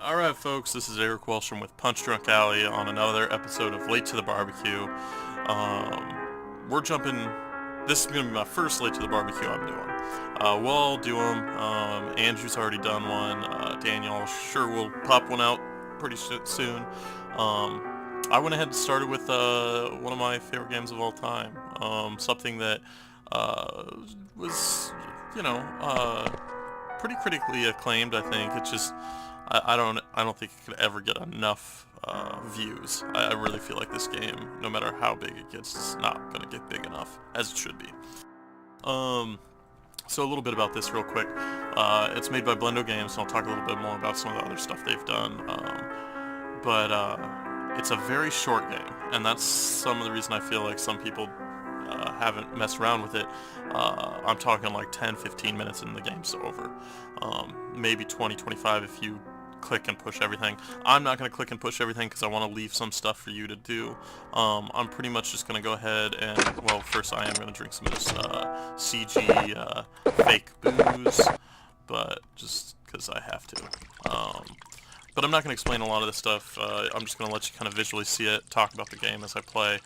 Alright folks, this is Erik with PunchDrunk Alley on another episode of Late to the Barbecue. We're jumping, this is going to be my first Late to the Barbecue I'm doing. We'll all do them. Andrew's already done one. Daniel sure will pop one out pretty soon. I went ahead and started with one of my favorite games of all time. Something that was, pretty critically acclaimed, I think. It's just I don't think it could ever get enough views. I really feel like this game, no matter how big it gets, it's not gonna get big enough, as it should be. So a little bit about this real quick. It's made by Blendo Games, and I'll talk a little bit more about some of the other stuff they've done. But it's a very short game, and that's some of the reason I feel like some people haven't messed around with it. I'm talking like 10-15 minutes and the game's over. Maybe 20-25 if you click and push everything. I'm not going to click and push everything because I want to leave some stuff for you to do. I'm pretty much just going to go ahead and, well, first I am going to drink some of this CG fake booze, but just because I have to. But I'm not going to explain a lot of this stuff. I'm just going to let you kind of visually see it, talk about the game as I play.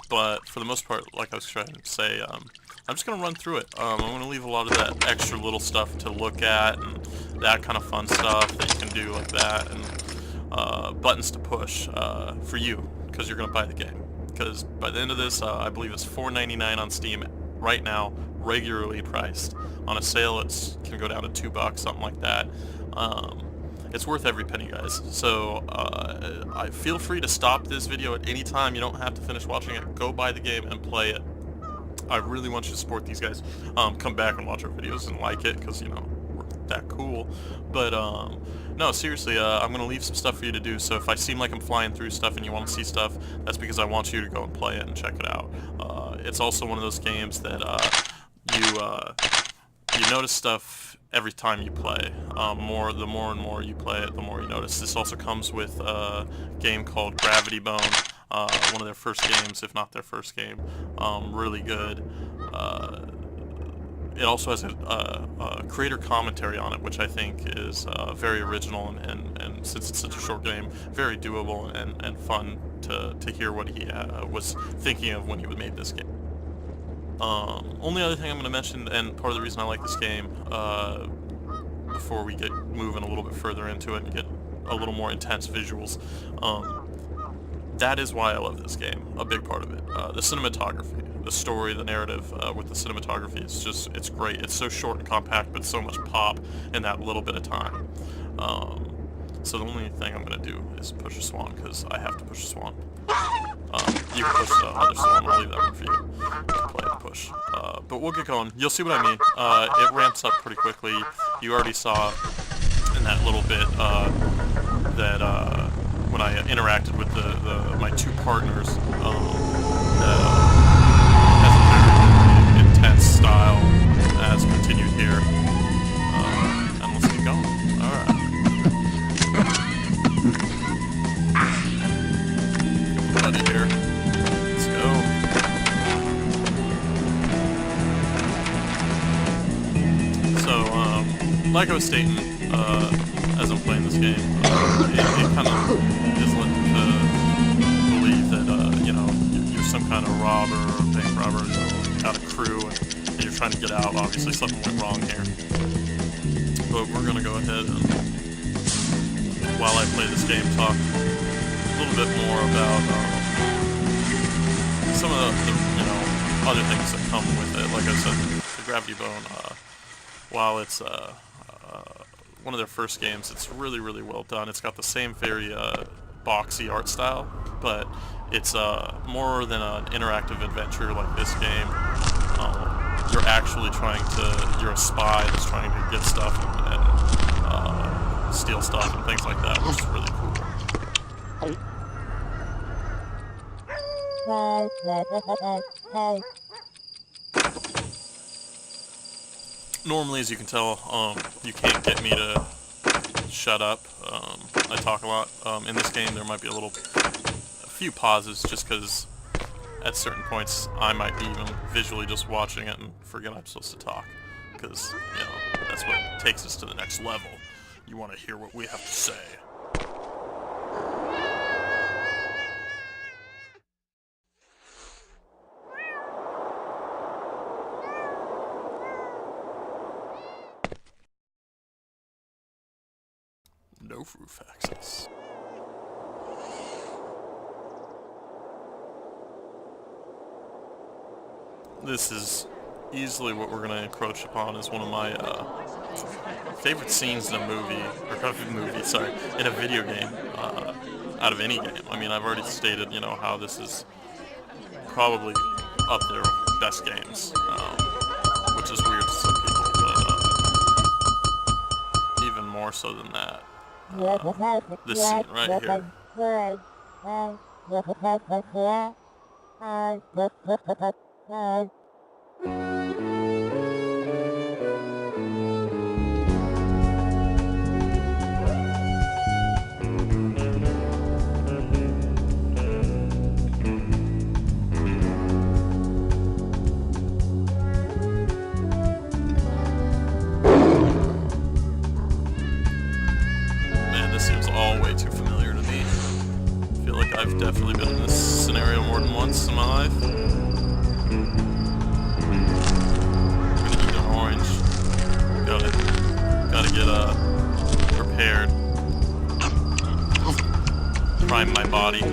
But for the most part, like I was trying to say, I'm just going to run through it. I'm going to leave a lot of that extra little stuff to look at and that kind of fun stuff that you can do like that, and buttons to push for you, because you're going to buy the game. Because by the end of this, I believe it's $4.99 on Steam right now, regularly priced. On a sale, it can go down to $2, something like that. It's worth every penny, guys. So I feel free to stop this video at any time. You don't have to finish watching it. Go buy the game and play it. I really want you to support these guys. Come back and watch our videos and like it, because, you know, we're that cool. But no, seriously, I'm going to leave some stuff for you to do. So if I seem like I'm flying through stuff and you want to see stuff, that's because I want you to go and play it and check it out. It's also one of those games that you notice stuff every time you play. The more and more you play it, the more you notice. This also comes with a game called Gravity Bone, one of their first games, if not their first game. Really good. It also has a creator commentary on it, which I think is very original, and since it's such a short game, very doable and fun to hear what he was thinking of when he made this game. Only other thing I'm going to mention, and part of the reason I like this game, before we get moving a little bit further into it and get a little more intense visuals, that is why I love this game, a big part of it. The cinematography, the story, the narrative with the cinematography, it's great. It's so short and compact, but so much pop in that little bit of time. So the only thing I'm going to do is push a swan, because I have to push a swan. You can push the other swan, I'll leave that one for you to play and push. But we'll get going. You'll see what I mean. It ramps up pretty quickly. You already saw in that little bit that when I interacted with my two partners, has a very intense style as continued here. And let's get going. Alright. Buddy here. Let's go. So, like I was stating, as I'm playing this game, it kind of is led to believe that, you know, you're some kind of robber or bank robber, you know, got a crew, and you're trying to get out. Obviously, something went wrong here. But we're going to go ahead and, while I play this game, talk a little bit more about some of the, you know, other things that come with it. Like I said, the Gravity Bone, while it's one of their first games, it's really, really well done. It's got the same very boxy art style, but it's more than an interactive adventure like this game. You're actually you're a spy that's trying to get stuff and steal stuff and things like that, which is really cool. Normally, as you can tell, you can't get me to shut up. I talk a lot. In this game, there might be a few pauses, just because at certain points I might be even visually just watching it and forget I'm supposed to talk, because, you know, that's what takes us to the next level. You want to hear what we have to say. No roof access. This is easily what we're going to encroach upon as one of my favorite scenes in a movie, in a video game, out of any game. I mean, I've already stated, you know, how this is probably up there with best games, which is weird to some people, but even more so than that. This scene right here. I've definitely been in this scenario more than once in my life. I'm gonna eat an orange. Gotta get prepared. Prime my body.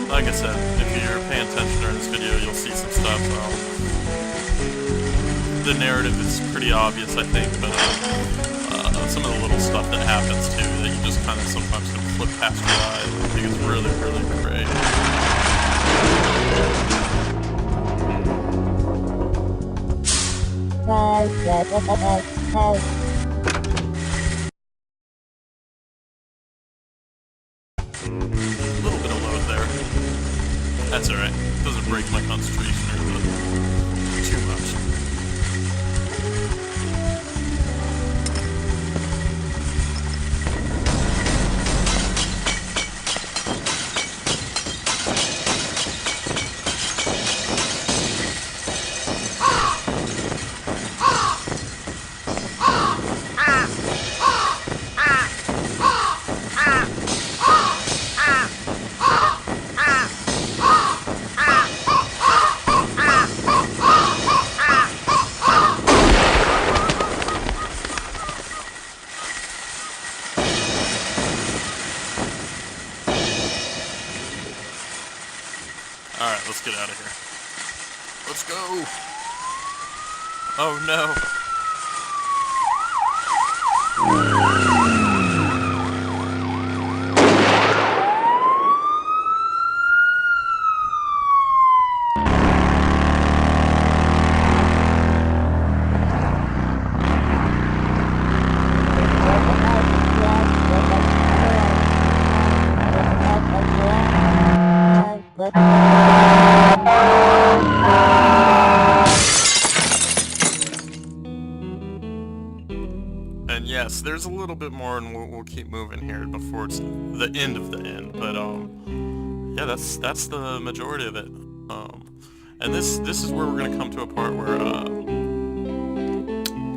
Like I said, if you're paying attention during this video, you'll see some stuff. The narrative is pretty obvious, I think, but some of the little stuff that happens too, that you just kind of sometimes can flip past your eye, I think it's really, really great. That's alright. Doesn't break my concentration or too much. Alright, let's get out of here. Let's go! Oh no! And yes, there's a little bit more, and we'll keep moving here before it's the end of the end. But yeah, that's the majority of it. And this is where we're gonna come to a part where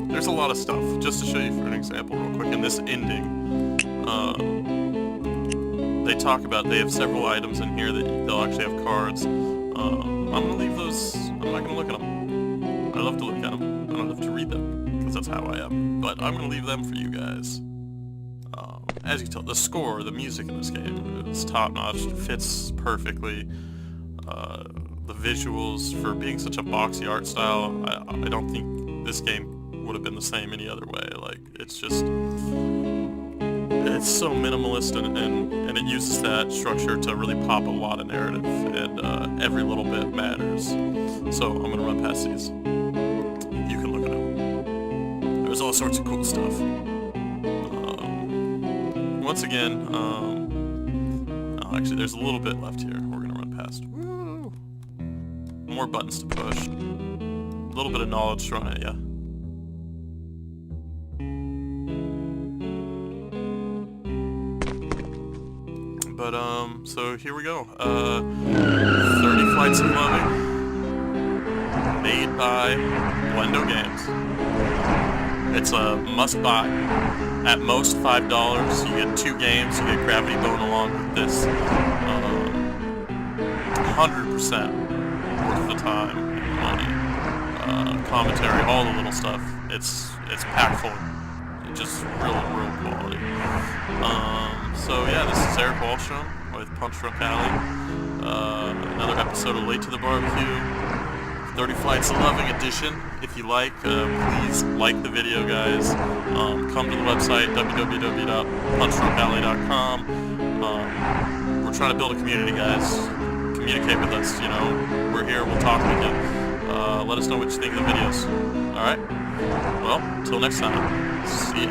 there's a lot of stuff. Just to show you for an example, real quick, in this ending, they talk about they have several items in here that they'll actually have cards. I'm gonna leave those. I'm not gonna look at them. I love to look at them. I don't have to read them, because that's how I am. But I'm gonna leave them for you guys. As you can tell, the score, the music in this game is top-notch. Fits perfectly. The visuals, for being such a boxy art style, I don't think this game would have been the same any other way. Like, it's just... it's so minimalist, and it uses that structure to really pop a lot of narrative, and every little bit matters. So I'm gonna run past these. You can look at them. There's all sorts of cool stuff. Once again, actually there's a little bit left here we're gonna run past. Woo! more buttons to push. A little bit of knowledge thrown at ya. But, so here we go. 30 Flights of Loving. Made by Blendo Games. It's a must-buy. At most $5. You get 2 games. You get Gravity Bone along with this. 100% worth the time and money. Commentary, all the little stuff. It's packed full. Just real quality. So yeah, this is Erik Wahlstrom with PunchDrunk Alley. Another episode of Late to the Barbecue. 30 Flights of Loving edition. If you like, please like the video, guys. Come to the website, www.punchdrunkalley.com. We're trying to build a community, guys. Communicate with us, you know. We're here, we'll talk with you. Let us know what you think of the videos. Alright? Well, until next time. See ya.